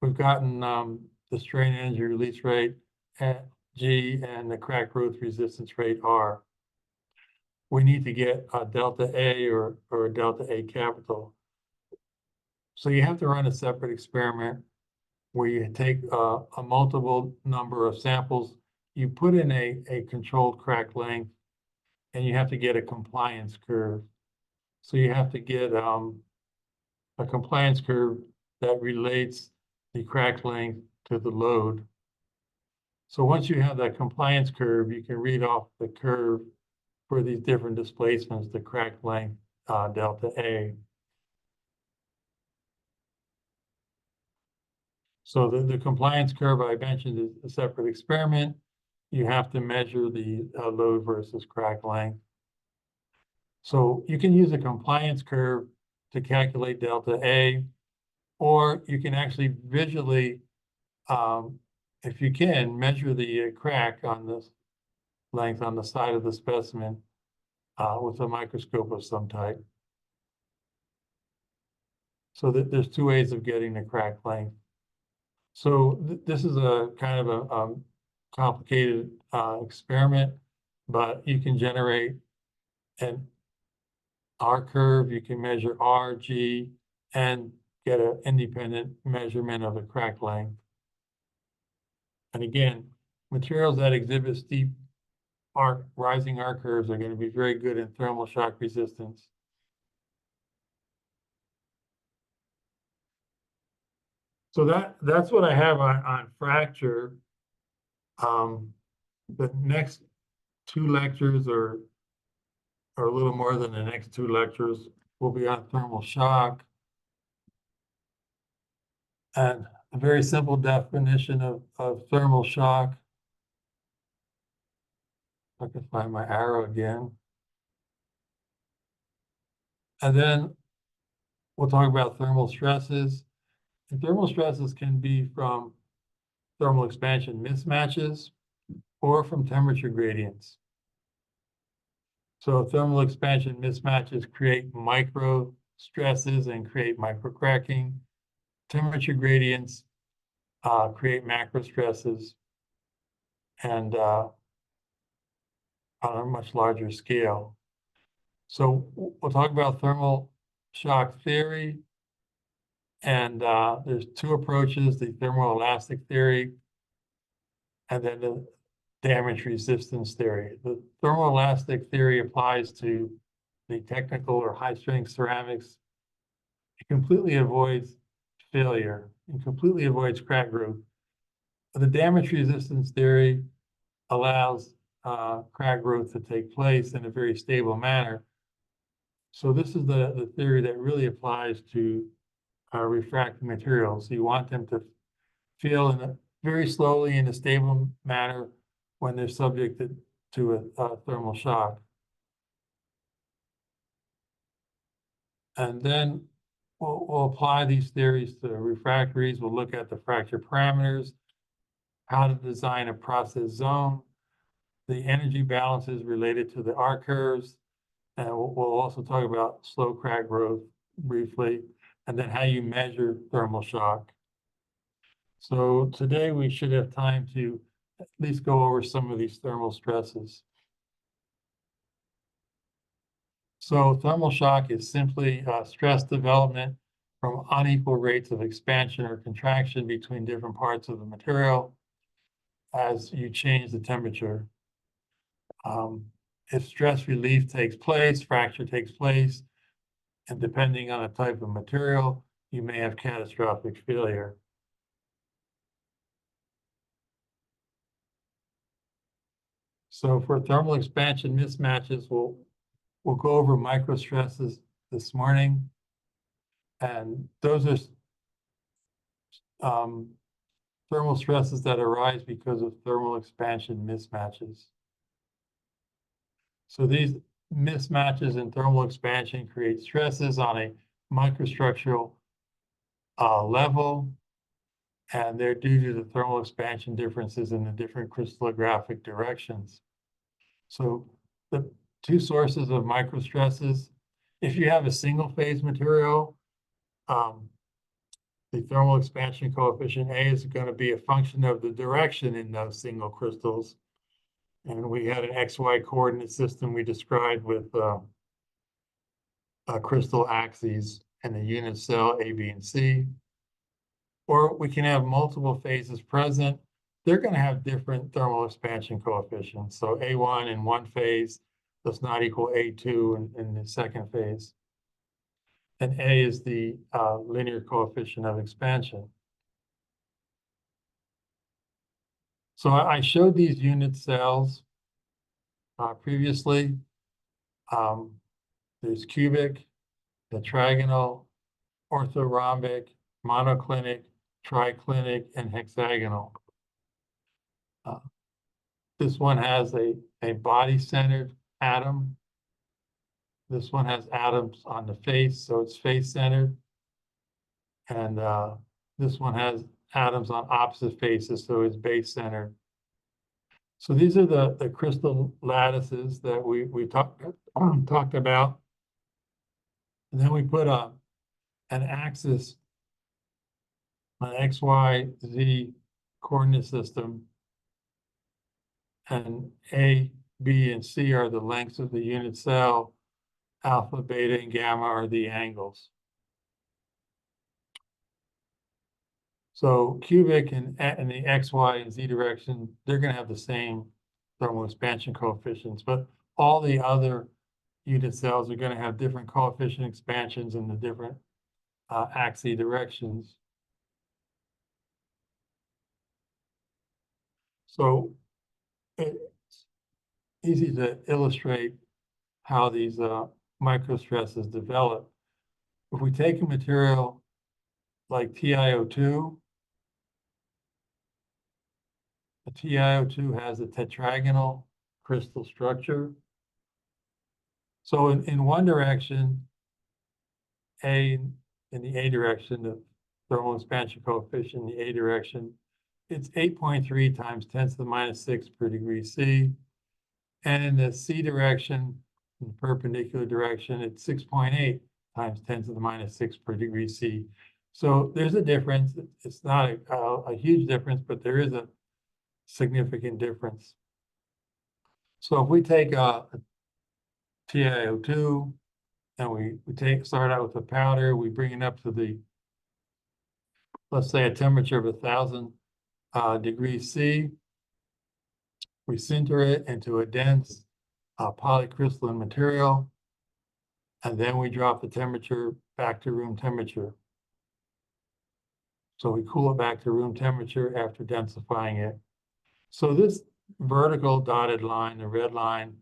we've gotten the strain energy release rate at G and the crack growth resistance rate R. We need to get a delta A or a delta A capital. So you have to run a separate experiment where you take a multiple number of samples, you put in a controlled crack length, and you have to get a compliance curve. So you have to get a compliance curve that relates the crack length to the load. So once you have that compliance curve, you can read off the curve for these different displacements, the crack length, delta A. So the compliance curve I mentioned is a separate experiment. You have to measure the load versus crack length. So you can use a compliance curve to calculate delta A, or you can actually visually, if you can, measure the crack on this length on the side of the specimen with a microscope of some type. So there's two ways of getting the crack length. So this is a kind of a complicated experiment, but you can generate an R curve, you can measure R, G, and get an independent measurement of the crack length. And again, materials that exhibit steep rising R curves are going to be very good in thermal shock resistance. So that's what I have on fracture. The next two lectures or a little more than the next two lectures will be on thermal shock. And a very simple definition of thermal shock. If I can find my arrow again. And then we'll talk about thermal stresses. And thermal stresses can be from thermal expansion mismatches or from temperature gradients. So thermal expansion mismatches create micro stresses and create micro cracking. Temperature gradients create macro stresses and on a much larger scale. So we'll talk about thermal shock theory. And there's two approaches, the thermoelastic theory and then the damage resistance theory. The thermoelastic theory applies to the technical or high-strength ceramics. It completely avoids failure and completely avoids crack growth. The damage resistance theory allows crack growth to take place in a very stable manner. So this is the theory that really applies to refracting materials. You want them to feel very slowly in a stable manner when they're subjected to a thermal shock. And then we'll apply these theories to refractories. We'll look at the fracture parameters, how to design a process zone, the energy balances related to the R curves, and we'll also talk about slow crack growth briefly, and then how you measure thermal shock. So today we should have time to at least go over some of these thermal stresses. So thermal shock is simply stress development from unequal rates of expansion or contraction between different parts of the material as you change the temperature. If stress relief takes place, fracture takes place, and depending on the type of material, you may have catastrophic failure. So for thermal expansion mismatches, we'll go over microstresses this morning. And those are thermal stresses that arise because of thermal expansion mismatches. So these mismatches in thermal expansion create stresses on a microstructural level, and they're due to the thermal expansion differences in the different crystallographic directions. So the two sources of microstresses, if you have a single phase material, the thermal expansion coefficient A is going to be a function of the direction in those single crystals. And we had an XY coordinate system we described with crystal axes. and the unit cell A, B, and C. Or we can have multiple phases present. They're going to have different thermal expansion coefficients. So A1 in one phase does not equal A2 in the second phase. And A is the linear coefficient of expansion. So I showed these unit cells previously. There's cubic, tetragonal, orthorhombic, monoclinic, triclinic, and hexagonal. This one has a body-centered atom. This one has atoms on the face, so it's face-centered. And this one has atoms on opposite faces, so it's base-centered. So these are the crystal lattices that we talked about. And then we put an axis, an X, Y, Z coordinate system. And A, B, and C are the lengths of the unit cell. Alpha, beta, and gamma are the angles. So cubic and the X, Y, and Z direction, they're going to have the same thermal expansion coefficients, but all the other unit cells are going to have different coefficient expansions in the different axis directions. So it's easy to illustrate how these microstresses develop. If we take a material like TiO2, the TiO2 has a tetragonal crystal structure. So in one direction, in the A direction, the thermal expansion coefficient in the A direction, it's 8.3 times 10 to the minus 6 per degree C. And in the C direction, in the perpendicular direction, it's 6.8 times 10 to the minus 6 per degree C. So there's a difference. It's not a huge difference, but there is a significant difference. So if we take a TiO2 and we start out with a powder, we bring it up to the, let's say, a temperature of 1,000 degrees C. We sinter it into a dense polycrystalline material, and then we drop the temperature back to room temperature. So we cool it back to room temperature after densifying it. So this vertical dotted line, the red line,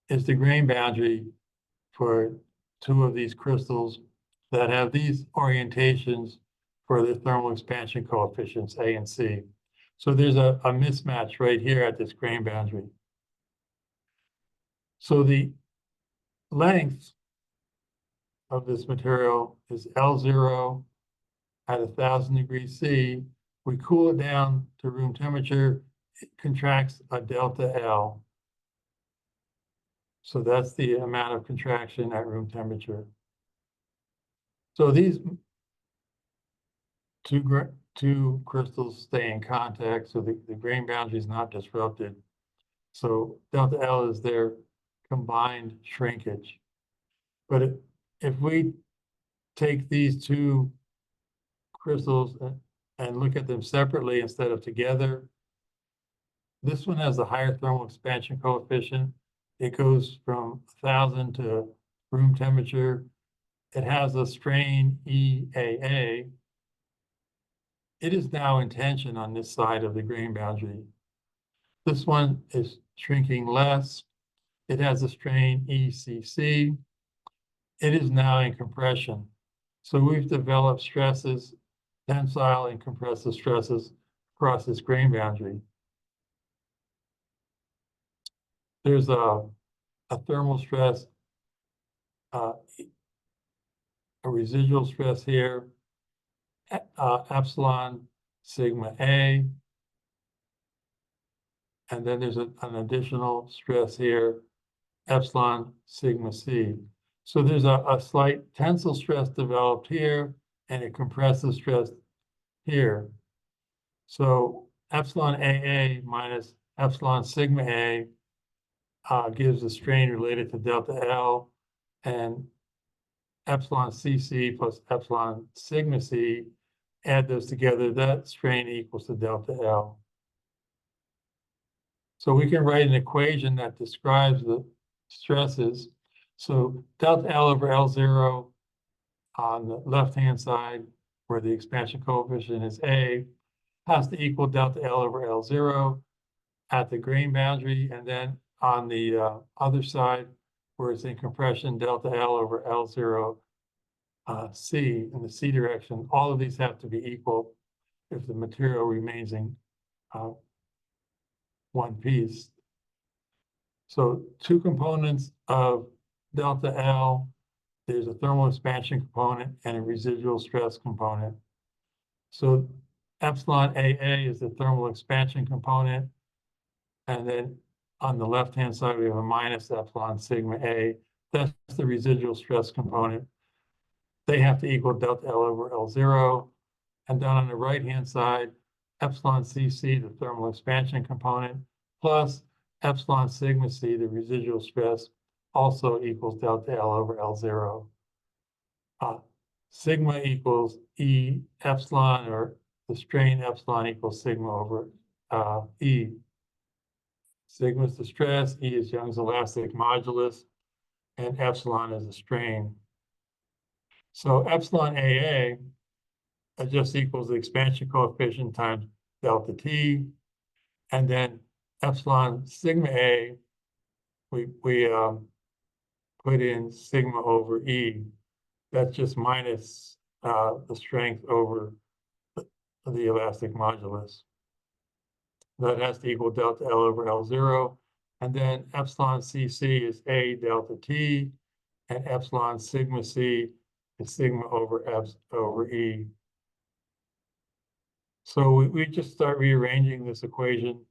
is the grain boundary for two of these crystals that have these orientations for the thermal expansion coefficients, A and C. So there's a mismatch right here at this grain boundary. So the length of this material is L0 at 1,000 degrees C. We cool it down to room temperature, it contracts a delta L. So that's the amount of contraction at room temperature. So these two crystals stay in contact, so the grain boundary is not disrupted. So delta L is their combined shrinkage. But if we take these two crystals and look at them separately instead of together, this one has a higher thermal expansion coefficient. It goes from 1,000 to room temperature. It has a strain EAA. It is now in tension on this side of the grain boundary. This one is shrinking less. It has a strain ECC. It is now in compression. So we've developed stresses, tensile and compressive stresses across this grain boundary. There's a thermal stress, a residual stress here, epsilon sigma A, and then there's an additional stress here, epsilon sigma C. So there's a slight tensile stress developed here and a compressive stress here. So epsilon AA minus epsilon sigma A gives a strain related to delta L, and epsilon CC plus epsilon sigma C, add those together, that strain equals to delta L. So we can write an equation that describes the stresses. So delta L over L0 on the left-hand side, where the expansion coefficient is A, has to equal delta L over L0 at the grain boundary, and then on the other side, where it's in compression, delta L over L0 C in the C direction. All of these have to be equal if the material remains in one piece. So two components of delta L, there's a thermal expansion component and a residual stress component. So epsilon AA is the thermal expansion component. And then on the left-hand side, we have a minus epsilon sigma A. That's the residual stress component. They have to equal delta L over L0. And then on the right-hand side, epsilon CC, the thermal expansion component, plus epsilon sigma C, the residual stress, also equals delta L over L0. Sigma equals E epsilon, or the strain epsilon equals sigma over E. Sigma is the stress, E is Young's elastic modulus, and epsilon is the strain. So epsilon AA just equals the expansion coefficient times delta T, and then epsilon sigma A, we put in sigma over E. That's just minus the strength over the elastic modulus. That has to equal delta L over L0. And then epsilon CC is A delta T, and epsilon sigma C is sigma over E. So we just start rearranging this equation.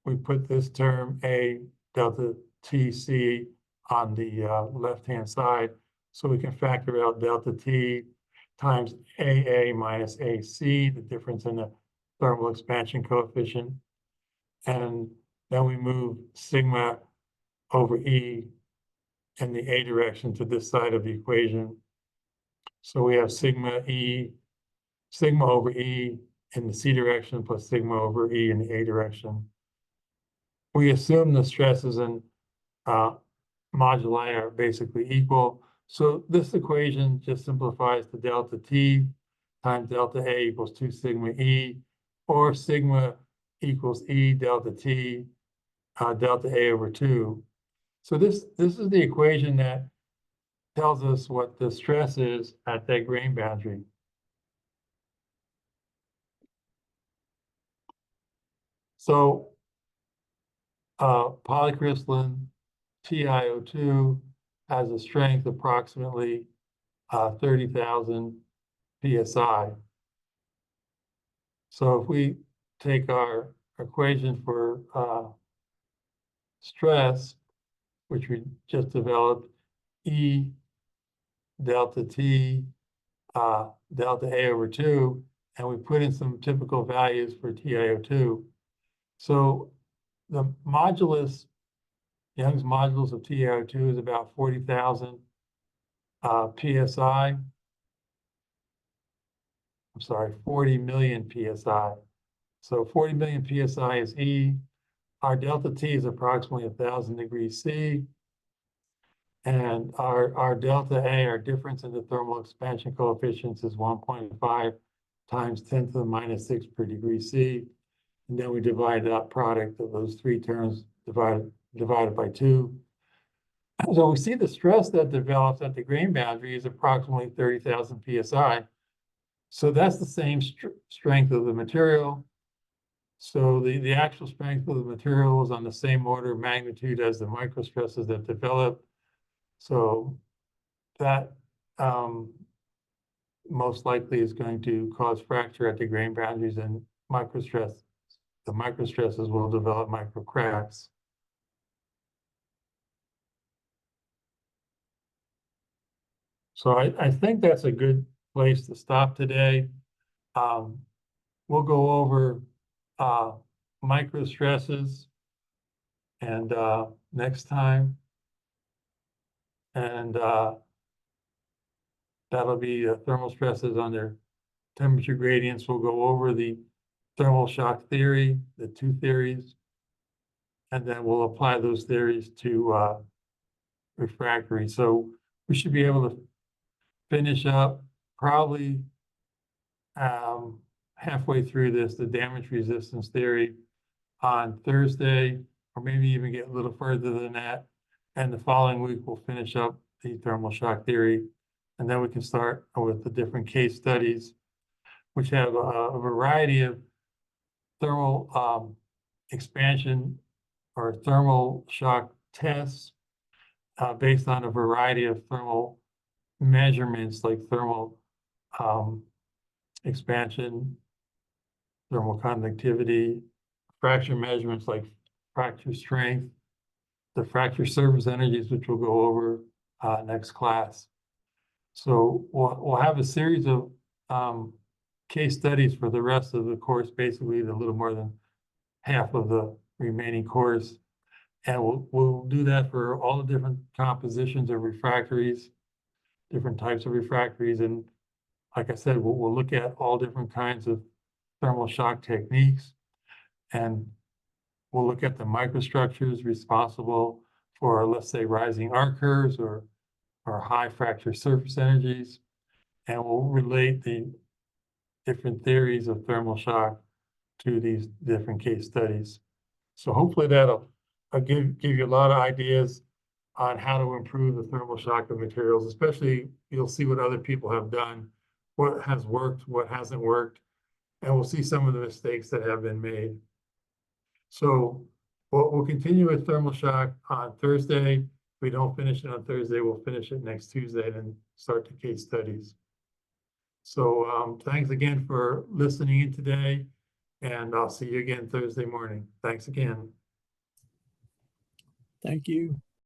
We put this term A delta TC on the left-hand side, so we can factor out delta T times AA minus AC, the difference in the thermal expansion coefficient. And then we move sigma over E in the A direction to this side of the equation. So we have sigma over E in the C direction plus sigma over E in the A direction. We assume the stresses and moduli are basically equal. So this equation just simplifies to delta T times delta A equals 2 sigma E, or sigma equals E delta T delta A over 2. So this is the equation that tells us what the stress is at that grain boundary. So polycrystalline TiO2 has a strength approximately 30,000 psi. So if we take our equation for stress, which we just developed, E delta T delta A over 2, and we put in some typical values for TiO2. So the modulus, Young's modulus of TiO2 is about 40,000 psi. I'm sorry, 40 million psi. So 40 million psi is E. Our delta T is approximately 1,000 degrees C. And our delta A, our difference in the thermal expansion coefficients, is 1.5 times 10 to the minus 6 per degree C. And then we divide that product of those three terms divided by 2. So we see the stress that develops at the grain boundary is approximately 30,000 psi. So that's the same strength of the material. So the actual strength of the material is on the same order of magnitude as the microstresses that develop. So that most likely is going to cause fracture at the grain boundaries, and the microstresses will develop microcracks. So I think that's a good place to stop today. We'll go over microstresses and next time. And that'll be thermal stresses under temperature gradients. We'll go over the thermal shock theory, the two theories, and then we'll apply those theories to refractory. So we should be able to finish up probably halfway through this, the damage resistance theory on Thursday, or maybe even get a little further than that. And the following week, we'll finish up the thermal shock theory. And then we can start with the different case studies, which have a variety of thermal expansion or thermal shock tests based on a variety of thermal measurements like thermal expansion, thermal conductivity, fracture measurements like fracture strength, the fracture surface energies, which we'll go over next class. So we'll have a series of case studies for the rest of the course, basically a little more than half of the remaining course. And we'll do that for all the different compositions of refractories, different types of refractories. And like I said, we'll look at all different kinds of thermal shock techniques. And we'll look at the microstructures responsible for, let's say, rising arc curves or high fracture surface energies. And we'll relate the different theories of thermal shock to these different case studies. So hopefully that'll give you a lot of ideas on how to improve the thermal shock of materials, especially you'll see what other people have done, what has worked, what hasn't worked, and we'll see some of the mistakes that have been made. So we'll continue with thermal shock on Thursday. If we don't finish it on Thursday, we'll finish it next Tuesday and then start the case studies. So thanks again for listening in today, and I'll see you again Thursday morning. Thanks again. Thank you.